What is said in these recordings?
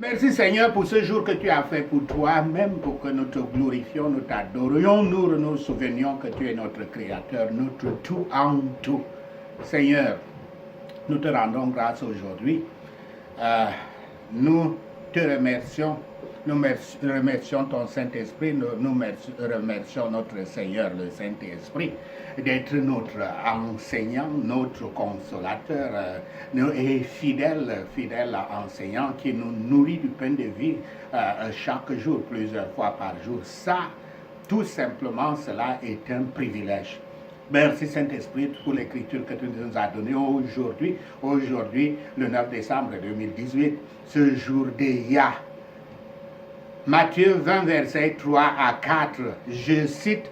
Merci Seigneur pour ce jour que tu as fait pour toi, même pour que nous te glorifions, nous t'adorions, nous souvenions que tu es notre Créateur, notre tout en tout. Seigneur, nous te rendons grâce aujourd'hui. Nous te remercions. Nous remercions ton Saint-Esprit, nous remercions notre Seigneur, le Saint-Esprit, d'être notre enseignant, notre consolateur, et fidèle enseignant qui nous nourrit du pain de vie chaque jour, plusieurs fois par jour. Ça, tout simplement, cela est un privilège. Merci Saint-Esprit pour l'écriture que tu nous as donnée aujourd'hui, le 9 décembre 2018, ce jour de Yah. Matthieu 20, verset 3 à 4, je cite,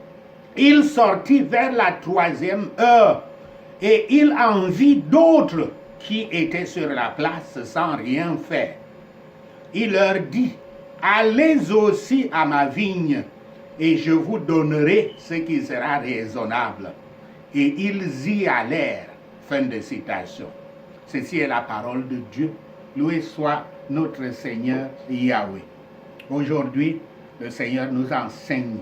« Il sortit vers la 3e heure, et il en vit d'autres qui étaient sur la place sans rien faire. Il leur dit, « Allez aussi à ma vigne, et je vous donnerai ce qui sera raisonnable. » Et ils y allèrent. Fin de citation. Ceci est la parole de Dieu. Loué soit notre Seigneur Yahweh. Aujourd'hui, le Seigneur nous enseigne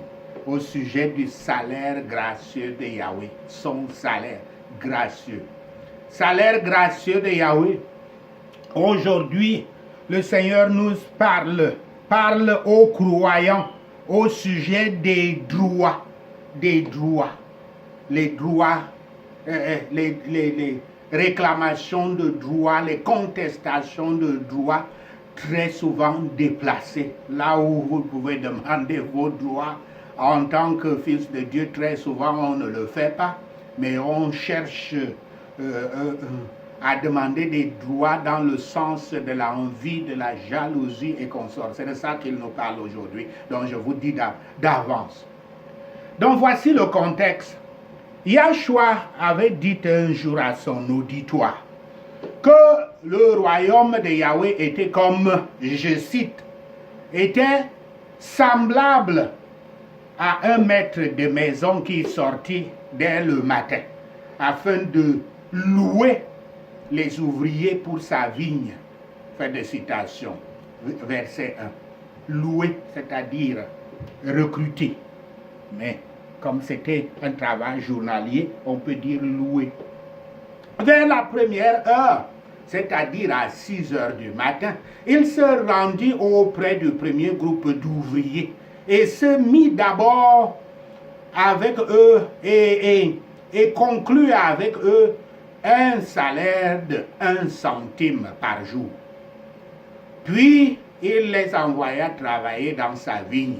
au sujet du salaire gracieux de Yahweh, son salaire gracieux. Salaire gracieux de Yahweh. Aujourd'hui, le Seigneur nous parle aux croyants au sujet des droits, les réclamations de droits, les contestations de droits, très souvent déplacés. Là où vous pouvez demander vos droits en tant que fils de Dieu, très souvent on ne le fait pas, mais on cherche à demander des droits dans le sens de l'envie, de la jalousie et consorts. C'est de ça qu'il nous parle aujourd'hui, donc je vous dis d'avance. Donc voici le contexte. Yahshua avait dit un jour à son auditoire que le royaume de Yahweh était comme, je cite, était semblable à un maître de maison qui sortit dès le matin afin de louer les ouvriers pour sa vigne. Fin de citation. Verset 1. Louer, c'est-à-dire recruter. Mais comme c'était un travail journalier, on peut dire louer. Vers la première heure, c'est-à-dire à 6 heures du matin, il se rendit auprès du premier groupe d'ouvriers et se mit d'abord avec eux et conclut avec eux un salaire de 1 centime par jour. Puis, il les envoya travailler dans sa vigne.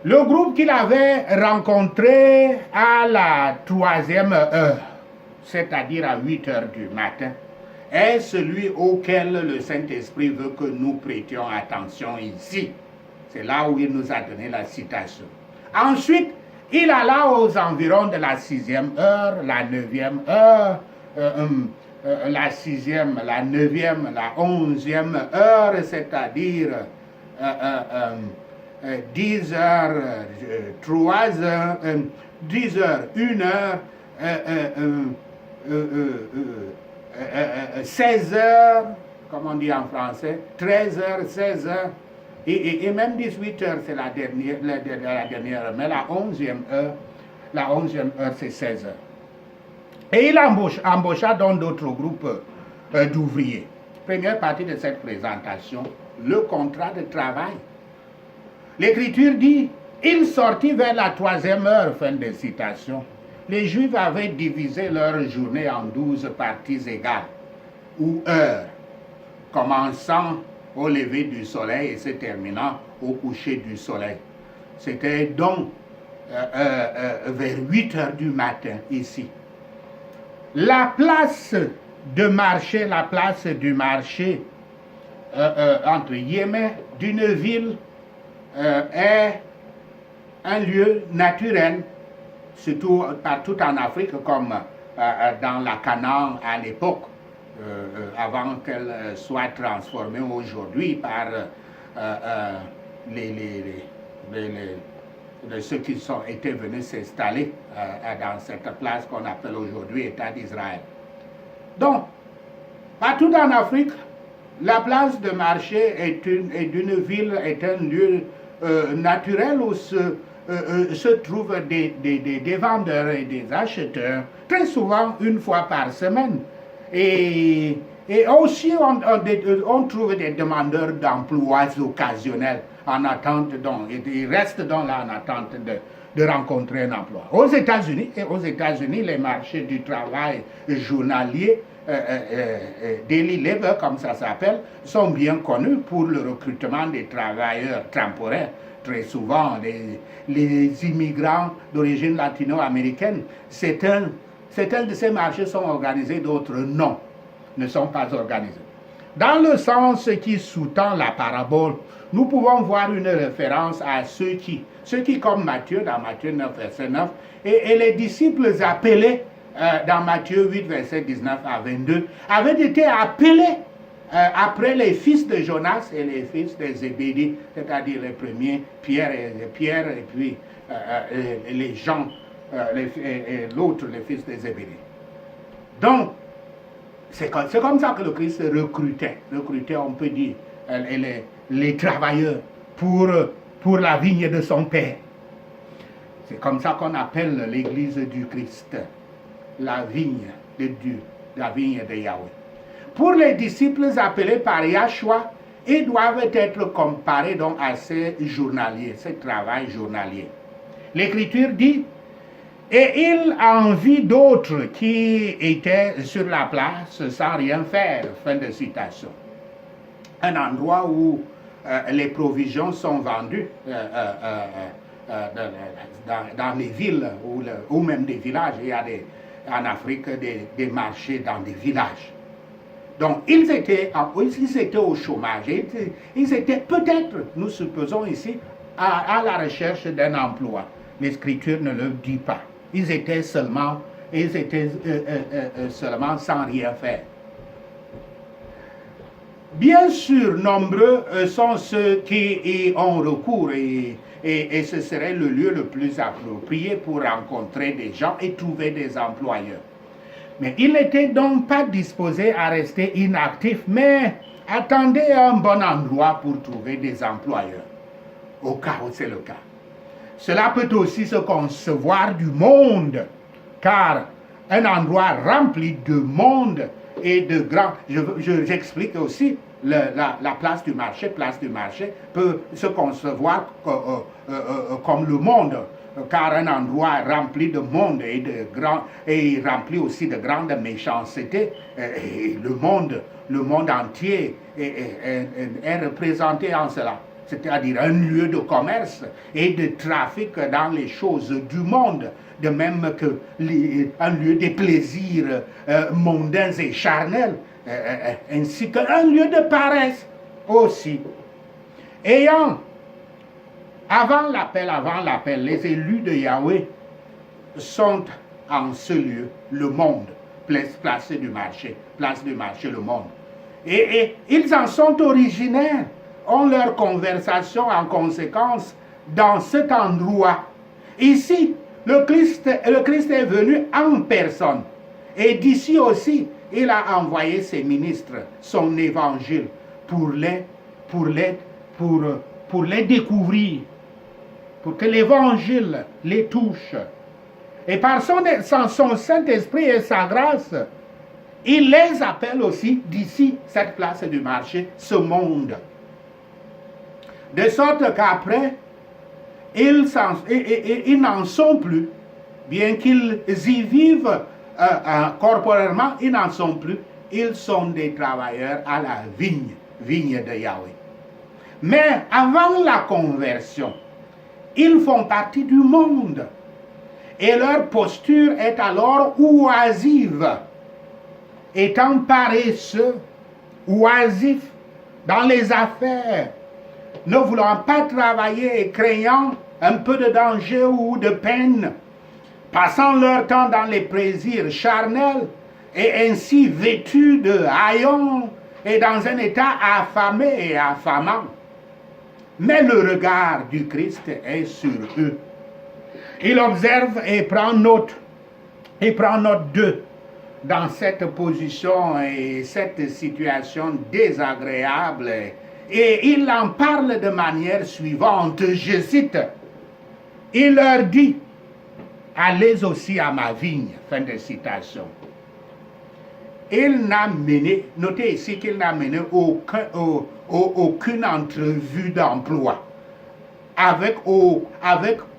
Le groupe qu'il avait rencontré à la 3e heure, c'est-à-dire à 8 heures du matin, est celui auquel le Saint-Esprit veut que nous prêtions attention ici. C'est là où il nous a donné la citation. Ensuite, il alla aux environs de la 6e heure, la 9e heure, la 6e, la 9e, la 11e heure, c'est-à-dire 10 heures, 3 heures, 10 heures, 1 heure, 16 heures, comme on dit en français, 13 heures, 16 heures, et même 18 heures, c'est la dernière heure, mais la 11e heure, c'est 16 heures. Et il embaucha donc d'autres groupes d'ouvriers. Première partie de cette présentation, le contrat de travail. L'Écriture dit, il sortit vers la 3e heure, fin de citation. Les Juifs avaient divisé leur journée en 12 parties égales, ou heures, commençant au lever du soleil et se terminant au coucher du soleil. C'était donc vers 8 heures du matin ici. La place du marché, entre guillemets, d'une ville est un lieu naturel, surtout partout en Afrique, comme dans la Canaan à l'époque, avant qu'elle soit transformée aujourd'hui par ceux qui étaient venus s'installer dans cette place qu'on appelle aujourd'hui État d'Israël. Donc, partout en Afrique, La place de marché est d'une ville, est un lieu naturel où se trouvent des vendeurs et des acheteurs, très souvent une fois par semaine. Et aussi, on trouve des demandeurs d'emplois occasionnels en attente, donc, ils restent donc là en attente de rencontrer un emploi. Aux États-Unis, les marchés du travail journalier, daily labor, comme ça s'appelle, sont bien connus pour le recrutement des travailleurs temporaires. Très souvent, les immigrants d'origine latino-américaine, certains de ces marchés sont organisés, d'autres non, ne sont pas organisés. Dans le sens qui sous-tend la parabole, nous pouvons voir une référence à ceux qui comme Matthieu, dans Matthieu 9, verset 9, et les disciples appelés dans Matthieu 8, verset 19 à 22, avaient été appelés après les fils de Jonas et les fils de Zébédée, c'est-à-dire les premiers, Pierre et puis les gens, et l'autre, les fils de Zébédée. Donc, c'est comme ça que le Christ recrutait, on peut dire, les travailleurs pour la vigne de son Père. C'est comme ça qu'on appelle l'Église du Christ, la vigne de Dieu, la vigne de Yahweh. Pour les disciples appelés par Yahshua, ils doivent être comparés donc à ces journaliers, ce travail journalier. L'Écriture dit, et il en vit d'autres qui étaient sur la place sans rien faire. Fin de citation. Un endroit où les provisions sont vendues dans les villes ou même des villages. Il y a en Afrique des marchés dans des villages. Donc, ils étaient au chômage. Ils étaient peut-être, nous supposons ici, à la recherche d'un emploi. L'Écriture ne le dit pas. Ils étaient seulement sans rien faire. Bien sûr, nombreux sont ceux qui y ont recours et ce serait le lieu le plus approprié pour rencontrer des gens et trouver des employeurs. Mais ils n'étaient donc pas disposés à rester inactifs, mais attendaient un bon endroit pour trouver des employeurs, au cas où c'est le cas. Cela peut aussi se concevoir du monde, car un endroit rempli de monde et de grands... J'explique aussi, la place du marché peut se concevoir comme le monde, car un endroit rempli de monde et rempli aussi de grande méchanceté, et le monde entier est représenté en cela. C'est-à-dire un lieu de commerce et de trafic dans les choses du monde, de même que un lieu de plaisirs mondains et charnels, ainsi qu'un lieu de paresse aussi. Avant l'appel, les élus de Yahweh sont en ce lieu, le monde, place du marché, le monde. Et ils en sont originaires, ont leur conversation en conséquence dans cet endroit. Ici, le Christ est venu en personne. Et d'ici aussi, il a envoyé ses ministres, son évangile, pour les découvrir, pour que l'évangile les touche. Et par son Saint-Esprit et sa grâce, il les appelle aussi d'ici, cette place du marché, ce monde. De sorte qu'après, ils n'en sont plus, bien qu'ils y vivent corporellement, ils n'en sont plus. Ils sont des travailleurs à la vigne de Yahweh. Mais avant la conversion, ils font partie du monde. Et leur posture est alors oisive, étant paresseux, oisifs dans les affaires, ne voulant pas travailler et craignant un peu de danger ou de peine, passant leur temps dans les plaisirs charnels et ainsi vêtus de haillons et dans un état affamé et affamant. Mais le regard du Christ est sur eux. Il observe et prend note d'eux. dans cette position et cette situation désagréable. Et il en parle de manière suivante, je cite, il leur dit, allez aussi à ma vigne, fin de citation. Il n'a mené, notez ici qu'il n'a mené aucune entrevue d'emploi avec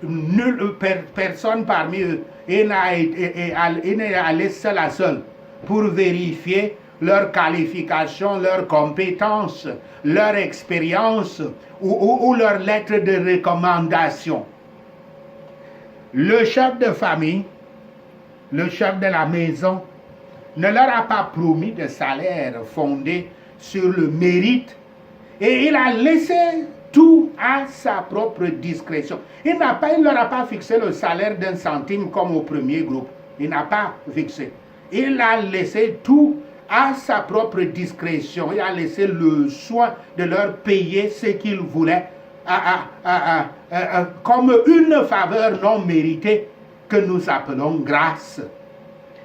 nulle personne parmi eux. Il n'est allé seul à seul pour vérifier leurs qualifications, leurs compétences, leur expérience ou leur lettre de recommandation. Le chef de famille, le chef de la maison, ne leur a pas promis de salaire fondé sur le mérite et il a laissé tout à sa propre discrétion. Il ne leur a pas fixé le salaire d'un centime comme au premier groupe. Il n'a pas fixé. Il a laissé tout à sa propre discrétion. Il a laissé le soin de leur payer ce qu'ils voulaient comme une faveur non méritée que nous appelons grâce.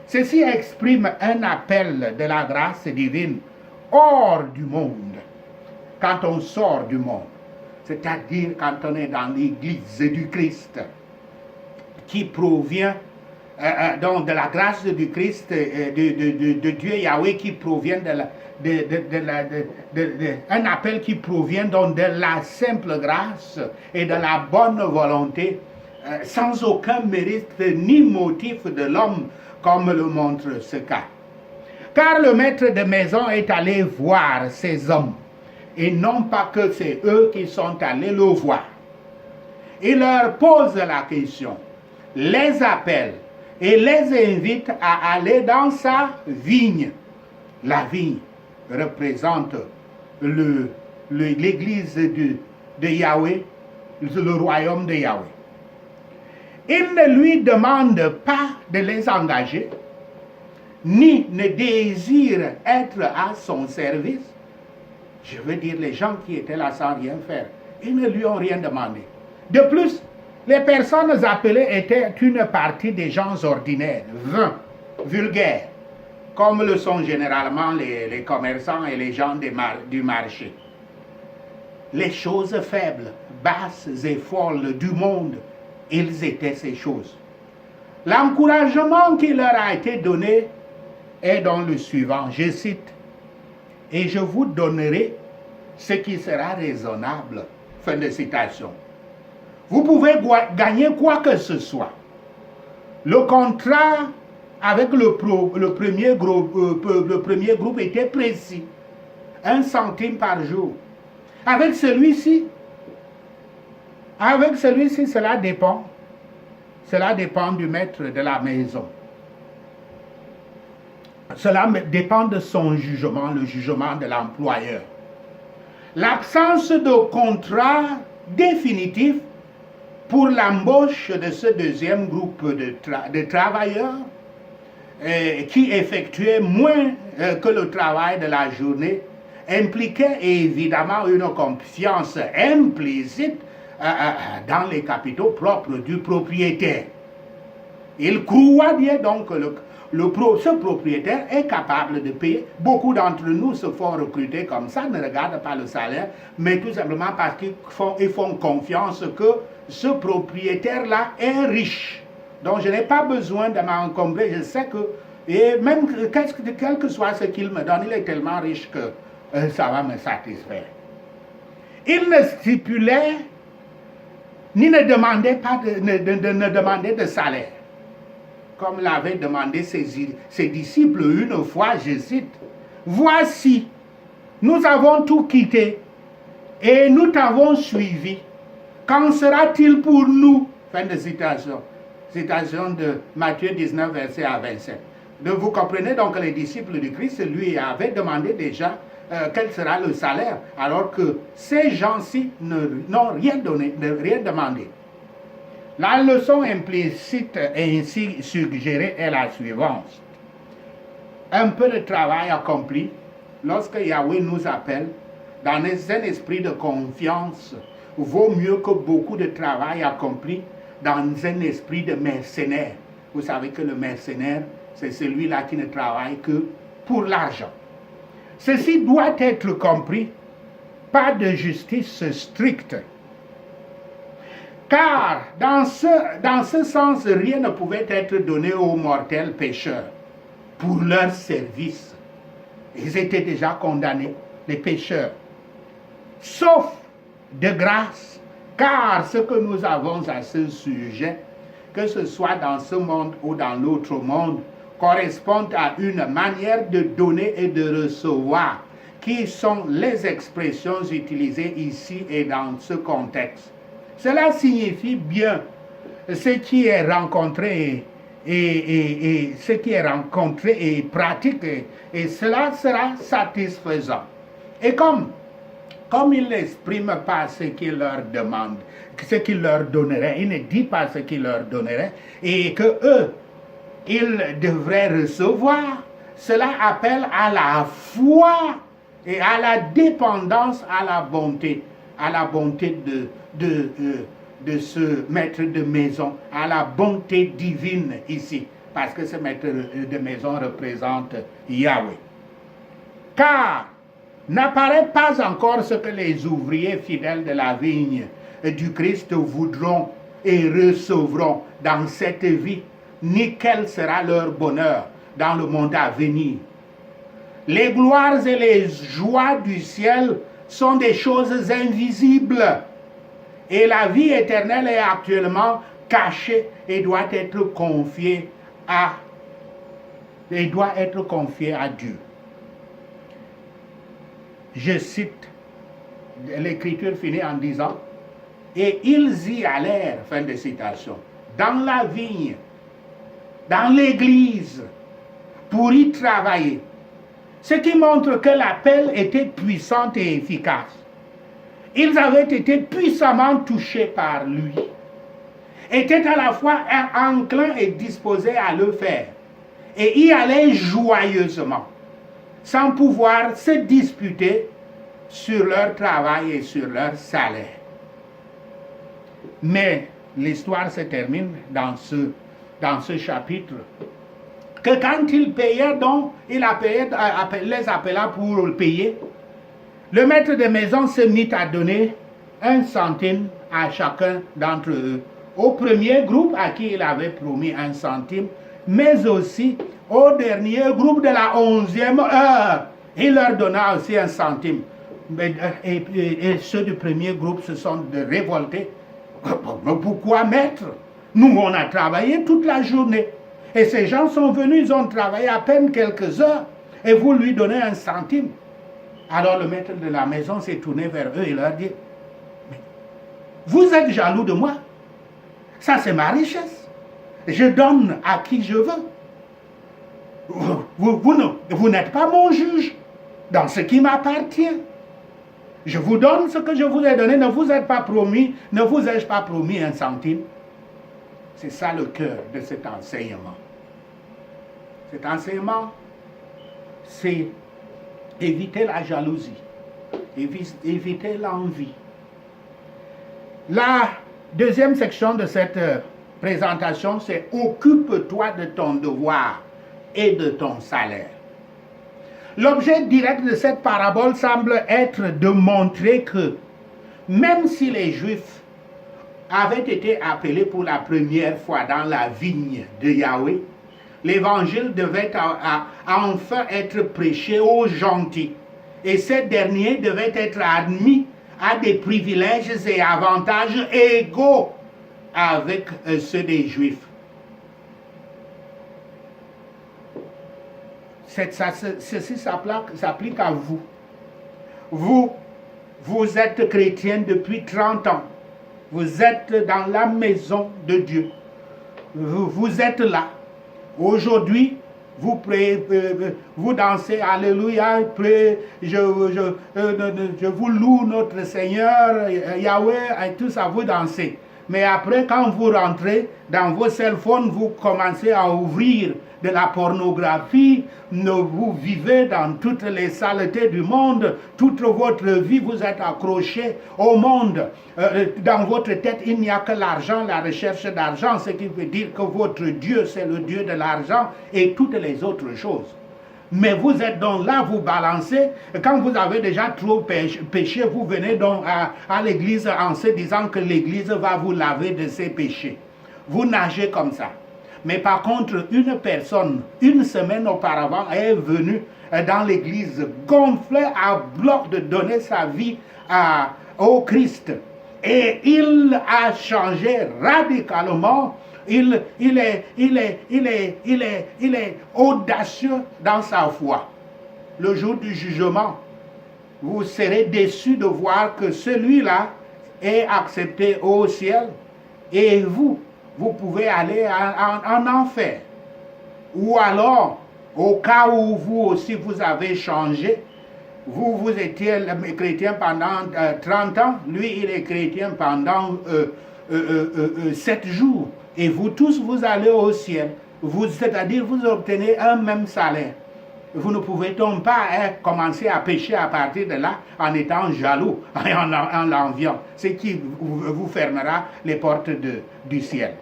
Ceci exprime un appel de la grâce divine hors du monde, quand on sort du monde, c'est-à-dire quand on est dans l'église du Christ, qui provient donc de la grâce du Christ, de Dieu Yahweh, qui provient un appel qui provient donc de la simple grâce et de la bonne volonté, sans aucun mérite ni motif de l'homme, comme le montre ce cas. Car le maître de maison est allé voir ces hommes, et non pas que c'est eux qui sont allés le voir. Il leur pose la question, les appelle et les invite à aller dans sa vigne. La vigne représente l'église de Yahweh, le royaume de Yahweh. Il ne lui demande pas de les engager, ni ne désire être à son service. Je veux dire, les gens qui étaient là sans rien faire, ils ne lui ont rien demandé. De plus, les personnes appelées étaient une partie des gens ordinaires, vains, vulgaires, comme le sont généralement les commerçants et les gens du marché. Les choses faibles, basses et folles du monde, ils étaient ces choses. L'encouragement qui leur a été donné est dans le suivant, je cite, « Et je vous donnerai ce qui sera raisonnable. » Fin de citation. Vous pouvez gagner quoi que ce soit. Le contrat avec le premier groupe était précis. 1 centime par jour. Avec celui-ci, cela dépend. Cela dépend du maître de la maison. Cela dépend de son jugement, le jugement de l'employeur. L'absence de contrat définitif pour l'embauche de ce deuxième groupe de travailleurs qui effectuaient moins que le travail de la journée impliquait évidemment une confiance implicite dans les capitaux propres du propriétaire. Il croyait donc que ce propriétaire est capable de payer. Beaucoup d'entre nous se font recruter comme ça, ne regardent pas le salaire, mais tout simplement parce qu'ils font confiance que ce propriétaire-là est riche. Donc je n'ai pas besoin de m'encombrer, je sais que, et même quel que soit ce qu'il me donne, il est tellement riche que ça va me satisfaire. Il ne stipulait ni ne demandait pas ne demandait de salaire. Comme l'avaient demandé ses disciples une fois, je cite, « Voici, nous avons tout quitté et nous t'avons suivi. Qu'en sera-t-il pour nous ?» Fin de citation. Citation de Matthieu 19, verset à 27. Donc vous comprenez donc que les disciples du Christ lui avaient demandé déjà quel sera le salaire, alors que ces gens-ci n'ont rien donné, rien demandé. La leçon implicite ainsi suggérée est la suivante. Un peu de travail accompli, lorsque Yahweh nous appelle, dans un esprit de confiance, vaut mieux que beaucoup de travail accompli dans un esprit de mercenaire. Vous savez que le mercenaire, c'est celui-là qui ne travaille que pour l'argent. Ceci doit être compris, pas de justice stricte. Car dans ce sens, rien ne pouvait être donné aux mortels pécheurs pour leur service. Ils étaient déjà condamnés, les pécheurs. Sauf de grâce, car ce que nous avons à ce sujet, que ce soit dans ce monde ou dans l'autre monde, correspond à une manière de donner et de recevoir, qui sont les expressions utilisées ici et dans ce contexte. Cela signifie bien ce qui est rencontré et ce qui est rencontré et pratique, et cela sera satisfaisant. Et comme il n'exprime pas ce qu'il leur demande, ce qu'il leur donnerait, il ne dit pas ce qu'il leur donnerait, et que eux, ils devraient recevoir, cela appelle à la foi et à la dépendance, à la bonté de ce maître de maison, à la bonté divine ici, parce que ce maître de maison représente Yahweh. Car n'apparaît pas encore ce que les ouvriers fidèles de la vigne du Christ voudront et recevront dans cette vie, ni quel sera leur bonheur dans le monde à venir. Les gloires et les joies du ciel sont des choses invisibles, et la vie éternelle est actuellement cachée et doit être confiée à Dieu. Je cite, l'écriture finit en disant, et ils y allèrent, fin de citation, dans la vigne, dans l'église, pour y travailler. Ce qui montre que l'appel était puissant et efficace. Ils avaient été puissamment touchés par lui, étaient à la fois enclins et disposés à le faire, et y allaient joyeusement, sans pouvoir se disputer sur leur travail et sur leur salaire. Mais l'histoire se termine dans ce chapitre, que quand il payait, donc il les appela pour le payer, le maître de maison se mit à donner 1 centime à chacun d'entre eux, au premier groupe à qui il avait promis 1 centime, mais aussi au dernier groupe de la 11e heure. Il leur donna aussi 1 centime. Et ceux du premier groupe se sont révoltés. Pourquoi, maître? Nous, on a travaillé toute la journée. Et ces gens sont venus, ils ont travaillé à peine quelques heures. Et vous lui donnez 1 centime. Alors le maître de la maison s'est tourné vers eux et leur dit, vous êtes jaloux de moi? Ça, c'est ma richesse. Je donne à qui je veux. Vous n'êtes pas mon juge dans ce qui m'appartient. Je vous donne ce que je vous ai donné. Ne vous ai-je pas promis 1 centime? C'est ça le cœur de cet enseignement. Cet enseignement, c'est éviter la jalousie, éviter l'envie. La deuxième section de cette présentation, c'est « Occupe-toi de ton devoir et de ton salaire ». L'objet direct de cette parabole semble être de montrer que même si les Juifs avaient été appelés pour la première fois dans la vigne de Yahweh, l'évangile devait enfin être prêché aux gentils. Et ces derniers devaient être admis à des privilèges et avantages égaux avec ceux des Juifs. Ceci s'applique à vous. Vous êtes chrétien depuis 30 ans. Vous êtes dans la maison de Dieu. Vous êtes là. Aujourd'hui, vous priez, vous dansez, alléluia, je vous loue notre Seigneur, Yahweh, et tout ça, vous dansez. Mais après, quand vous rentrez dans vos cell phones, vous commencez à ouvrir de la pornographie, vous vivez dans toutes les saletés du monde, toute votre vie vous êtes accroché au monde. Dans votre tête, il n'y a que l'argent, la recherche d'argent, ce qui veut dire que votre Dieu, c'est le Dieu de l'argent et toutes les autres choses. Mais vous êtes donc là, vous balancez. Quand vous avez déjà trop péché, vous venez donc à l'église en se disant que l'église va vous laver de ses péchés. Vous nagez comme ça. Mais par contre, une personne, une semaine auparavant, est venue dans l'église gonflée à bloc de donner sa vie au Christ. Et il a changé radicalement. Il est audacieux dans sa foi. Le jour du jugement, vous serez déçus de voir que celui-là est accepté au ciel et vous pouvez aller en enfer. Ou alors, au cas où vous aussi vous avez changé, vous étiez chrétien pendant 30 ans, lui il est chrétien pendant 7 jours. Et vous tous, vous allez au ciel. C'est-à-dire, vous obtenez un même salaire. Vous ne pouvez donc pas commencer à pécher à partir de là en étant jaloux, en l'enviant. Ce qui vous fermera les portes du ciel.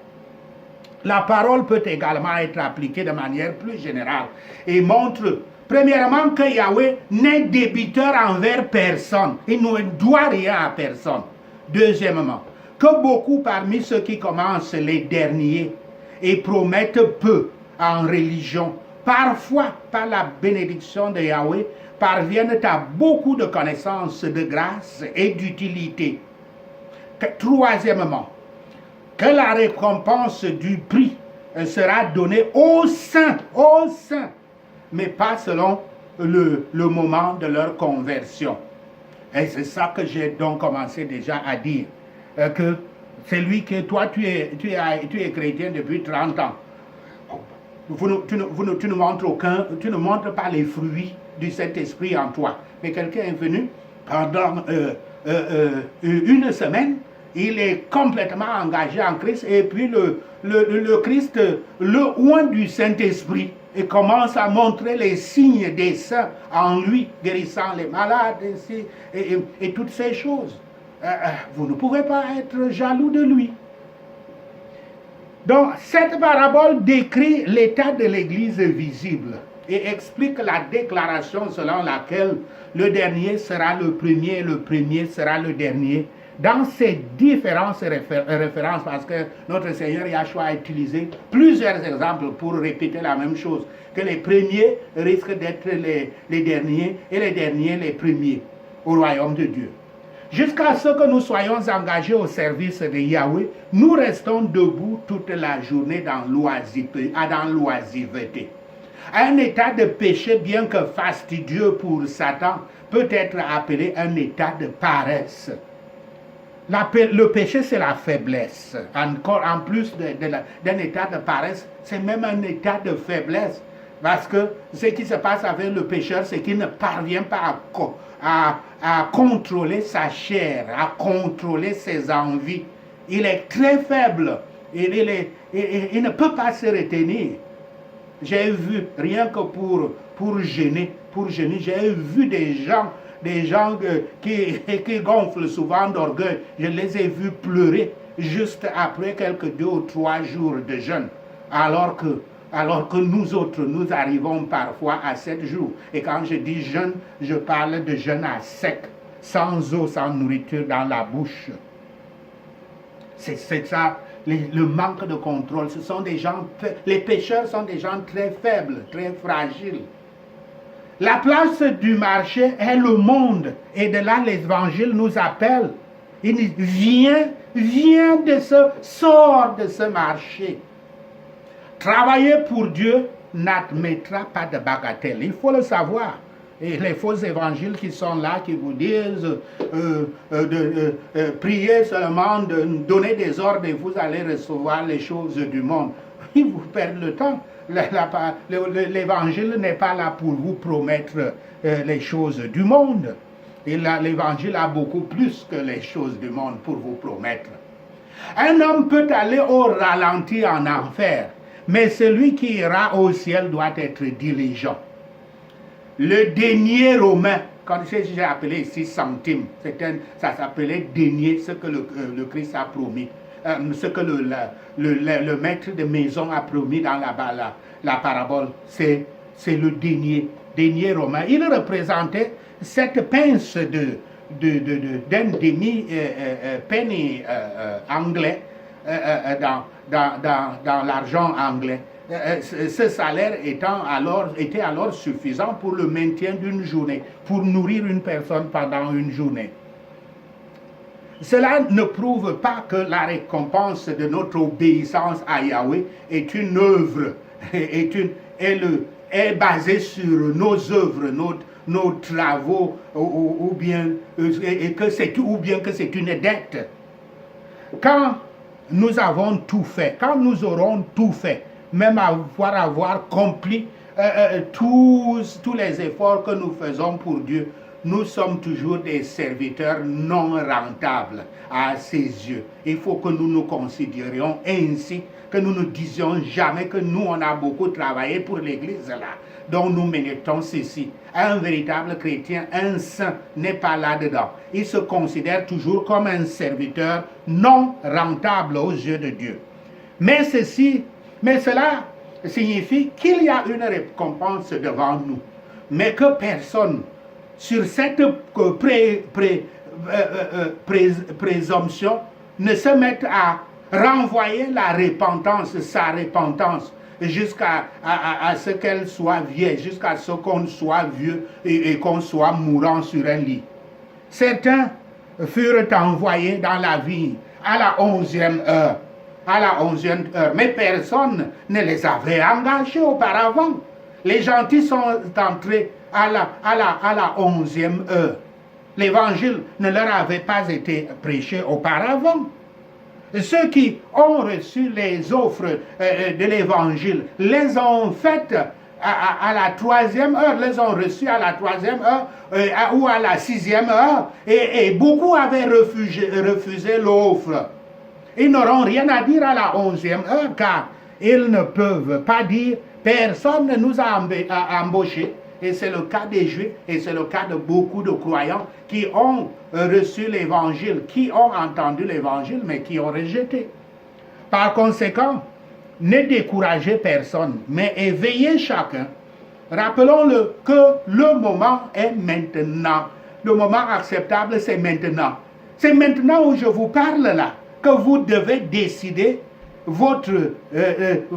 La parole peut également être appliquée de manière plus générale et montre, premièrement, que Yahweh n'est débiteur envers personne. Il ne doit rien à personne. Deuxièmement, que beaucoup parmi ceux qui commencent les derniers et promettent peu en religion, parfois par la bénédiction de Yahweh, parviennent à beaucoup de connaissances de grâce et d'utilité. Troisièmement, que la récompense du prix sera donnée aux saints, mais pas selon le moment de leur conversion. Et c'est ça que j'ai donc commencé déjà à dire. Que c'est lui que toi tu es chrétien depuis 30 ans. Tu ne montres pas les fruits du Saint-Esprit en toi. Mais quelqu'un est venu pendant une semaine, il est complètement engagé en Christ et puis le Christ le oint du Saint-Esprit et commence à montrer les signes des saints en lui, guérissant les malades et toutes ces choses. Vous ne pouvez pas être jaloux de lui. Donc, cette parabole décrit l'état de l'Église visible et explique la déclaration selon laquelle le dernier sera le premier sera le dernier. Dans ces différentes références, parce que notre Seigneur Yahshua a utilisé plusieurs exemples pour répéter la même chose, que les premiers risquent d'être les derniers et les derniers les premiers au royaume de Dieu. Jusqu'à ce que nous soyons engagés au service de Yahweh, nous restons debout toute la journée dans l'oisiveté. Un état de péché, bien que fastidieux pour Satan, peut être appelé un état de paresse. Le péché, c'est la faiblesse. Encore en plus d'un état de paresse, c'est même un état de faiblesse. Parce que ce qui se passe avec le pécheur, c'est qu'il ne parvient pas à contrôler sa chair, à contrôler ses envies. Il est très faible. Il ne peut pas se retenir. J'ai vu, rien que pour jeûner, j'ai vu des gens qui gonflent souvent d'orgueil. Je les ai vus pleurer juste après quelques 2 ou 3 jours de jeûne. Alors que nous autres, nous arrivons parfois à 7 jours. Et quand je dis jeûne, je parle de jeûne à sec, sans eau, sans nourriture dans la bouche. C'est ça, le manque de contrôle. Ce sont des gens, les pécheurs sont des gens très faibles, très fragiles. La place du marché est le monde. Et de là, l'Évangile nous appelle. Il dit, sors de ce marché. Travailler pour Dieu n'admettra pas de bagatelle. Il faut le savoir. Et les faux évangiles qui sont là, qui vous disent prier seulement, de donner des ordres et vous allez recevoir les choses du monde. Ils vous perdent le temps. L'évangile n'est pas là pour vous promettre les choses du monde. L'évangile a beaucoup plus que les choses du monde pour vous promettre. Un homme peut aller au ralenti en enfer, mais celui qui ira au ciel doit être diligent. Le denier romain, quand j'ai appelé ici centime, ça s'appelait denier, ce que le Christ a promis, ce que le maître de maison a promis dans la parabole, c'est le denier romain. Il représentait cette pince d'un demi-penny anglais dans l'argent anglais. Ce salaire était alors suffisant pour le maintien d'une journée, pour nourrir une personne pendant une journée. Cela ne prouve pas que la récompense de notre obéissance à Yahweh est une œuvre, est basée sur nos œuvres, nos travaux, ou bien que c'est une dette. Quand nous avons tout fait, quand nous aurons tout fait, même avoir accompli tous les efforts que nous faisons pour Dieu, nous sommes toujours des serviteurs non rentables à ses yeux. Il faut que nous nous considérions ainsi, que nous ne disions jamais que nous, on a beaucoup travaillé pour l'Église là, dont nous méritons ceci. Un véritable chrétien, un saint, n'est pas là-dedans. Il se considère toujours comme un serviteur non rentable aux yeux de Dieu. Mais cela signifie qu'il y a une récompense devant nous, mais que personne, sur cette présomption, ne se mette à renvoyer sa repentance, jusqu'à ce qu'elle soit vieille, jusqu'à ce qu'on soit vieux et qu'on soit mourant sur un lit. Certains furent envoyés dans la vie à la 11e heure. Mais personne ne les avait engagés auparavant. Les gentils sont entrés à la 11e heure. L'évangile ne leur avait pas été prêché auparavant. Ceux qui ont reçu les offres de l'évangile les ont faites à la 3e heure, les ont reçus à la 3e heure ou à la 6e heure, et beaucoup avaient refusé l'offre. Ils n'auront rien à dire à la 11e heure, car ils ne peuvent pas dire personne ne nous a embauchés. Et c'est le cas des Juifs, et c'est le cas de beaucoup de croyants qui ont reçu l'évangile, qui ont entendu l'évangile, mais qui ont rejeté. Par conséquent, ne découragez personne, mais éveillez chacun. Rappelons-le que le moment est maintenant. Le moment acceptable, c'est maintenant. C'est maintenant où je vous parle là, que vous devez décider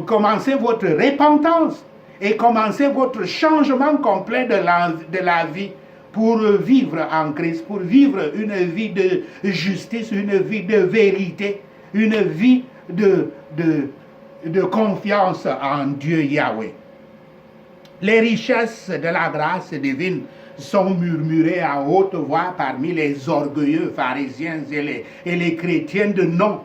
commencer votre repentance et commencer votre changement complet de la vie pour vivre en Christ, pour vivre une vie de justice, une vie de vérité, une vie de confiance en Dieu Yahweh. Les richesses de la grâce divine sont murmurées à haute voix parmi les orgueilleux pharisiens et les chrétiens de nom.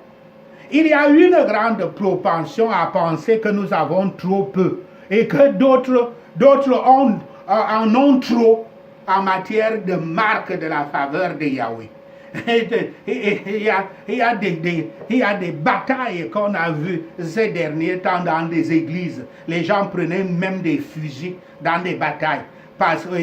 Il y a une grande propension à penser que nous avons trop peu et que d'autres en ont trop en matière de marque de la faveur de Yahweh. Il y a des batailles qu'on a vues ces derniers temps dans des églises. Les gens prenaient même des fusils dans des batailles. Parce que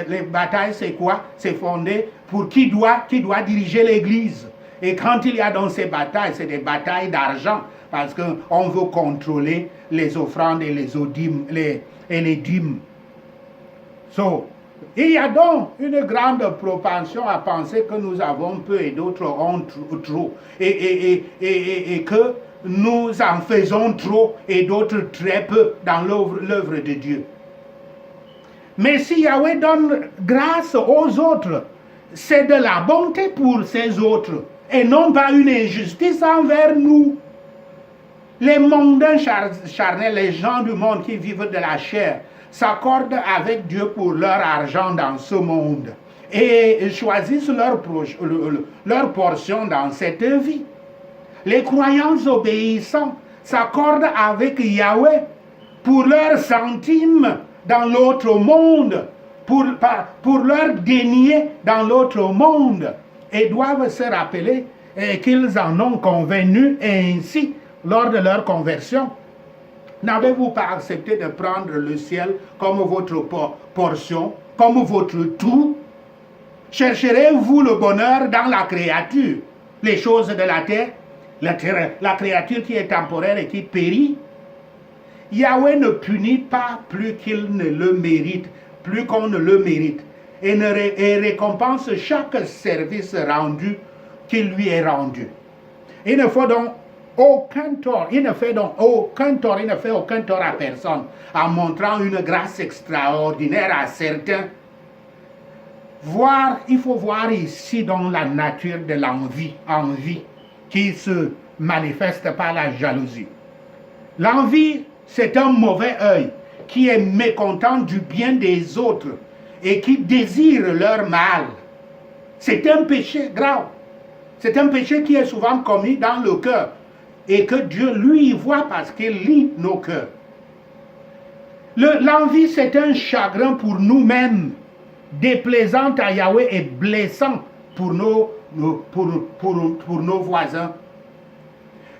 les batailles, c'est quoi? C'est fondé pour qui doit diriger l'église. Et quand il y a dans ces batailles, c'est des batailles d'argent, parce qu'on veut contrôler les offrandes et les dîmes. Il y a donc une grande propension à penser que nous avons peu et d'autres ont trop, et que nous en faisons trop et d'autres très peu dans l'œuvre de Dieu. Mais si Yahweh donne grâce aux autres, c'est de la bonté pour ces autres et non pas une injustice envers nous. Les mondains charnels, les gens du monde qui vivent de la chair, s'accordent avec Dieu pour leur argent dans ce monde et choisissent leur portion dans cette vie. Les croyants obéissants s'accordent avec Yahweh pour leurs centimes dans l'autre monde, pour leur denier dans l'autre monde, et doivent se rappeler qu'ils en ont convenu ainsi lors de leur conversion. N'avez-vous pas accepté de prendre le ciel comme votre portion, comme votre tout? Chercherez-vous le bonheur dans la créature, les choses de la terre, la créature qui est temporaire et qui périt? Yahweh ne punit pas plus qu'il ne le mérite, plus qu'on ne le mérite, et récompense chaque service rendu qui lui est rendu. Il ne faut donc aucun tort, il ne fait aucun tort à personne en montrant une grâce extraordinaire à certains. Il faut voir ici dans la nature de l'envie, qui se manifeste par la jalousie. L'envie, c'est un mauvais œil qui est mécontent du bien des autres et qui désire leur mal. C'est un péché grave. C'est un péché qui est souvent commis dans le cœur et que Dieu, lui, voit parce qu'il lit nos cœurs. L'envie, c'est un chagrin pour nous-mêmes, déplaisant à Yahweh et blessant pour nos voisins.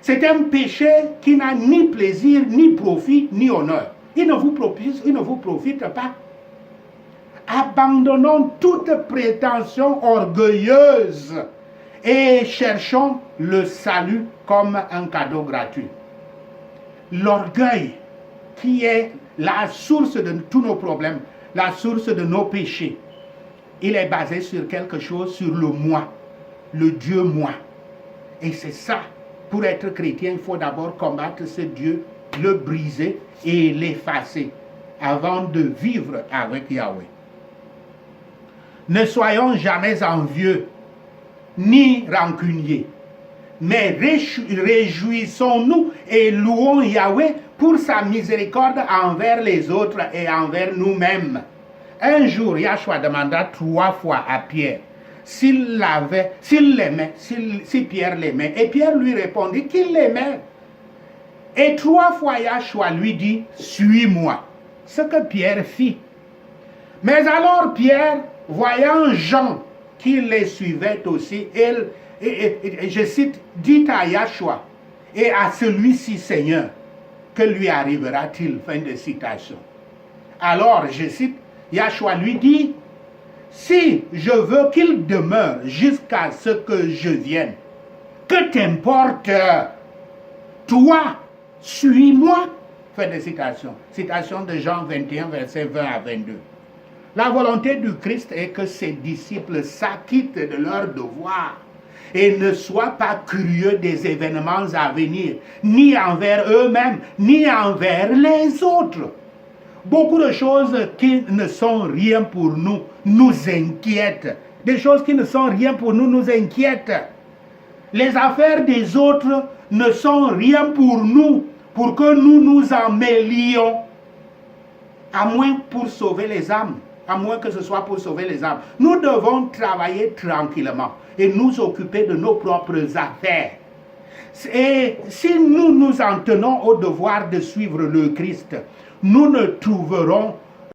C'est un péché qui n'a ni plaisir, ni profit, ni honneur. Il ne vous profite pas. Abandonnons toute prétention orgueilleuse et cherchons le salut comme un cadeau gratuit. L'orgueil, qui est la source de tous nos problèmes, la source de nos péchés, il est basé sur quelque chose, sur le moi, le Dieu moi. Et c'est ça, pour être chrétien, il faut d'abord combattre ce Dieu, le briser et l'effacer avant de vivre avec Yahweh. Ne soyons jamais envieux ni rancuniers, mais réjouissons-nous et louons Yahweh pour sa miséricorde envers les autres et envers nous-mêmes. Un jour, Yahshua demanda 3 fois à Pierre si Pierre l'aimait. Et Pierre lui répondit qu'il l'aimait. Et 3 fois, Yahshua lui dit, suis-moi. Ce que Pierre fit. Mais alors Pierre, voyant Jean qui les suivait aussi, je cite, dit à Yahshua, et à celui-ci, Seigneur, que lui arrivera-t-il? Fin de citation. Alors, je cite, Yahshua lui dit, si je veux qu'il demeure jusqu'à ce que je vienne, que t'importe? Toi, suis-moi. Fin de citation. Citation de Jean 21, versets 20 à 22. La volonté du Christ est que ses disciples s'acquittent de leur devoir et ne soient pas curieux des événements à venir, ni envers eux-mêmes, ni envers les autres. Beaucoup de choses qui ne sont rien pour nous, nous inquiètent. Des choses qui ne sont rien pour nous, nous inquiètent. Les affaires des autres ne sont rien pour nous, pour que nous nous en mêlions, à moins pour sauver les âmes. À moins que ce soit pour sauver les âmes. Nous devons travailler tranquillement et nous occuper de nos propres affaires. Et si nous nous en tenons au devoir de suivre le Christ, nous ne trouverons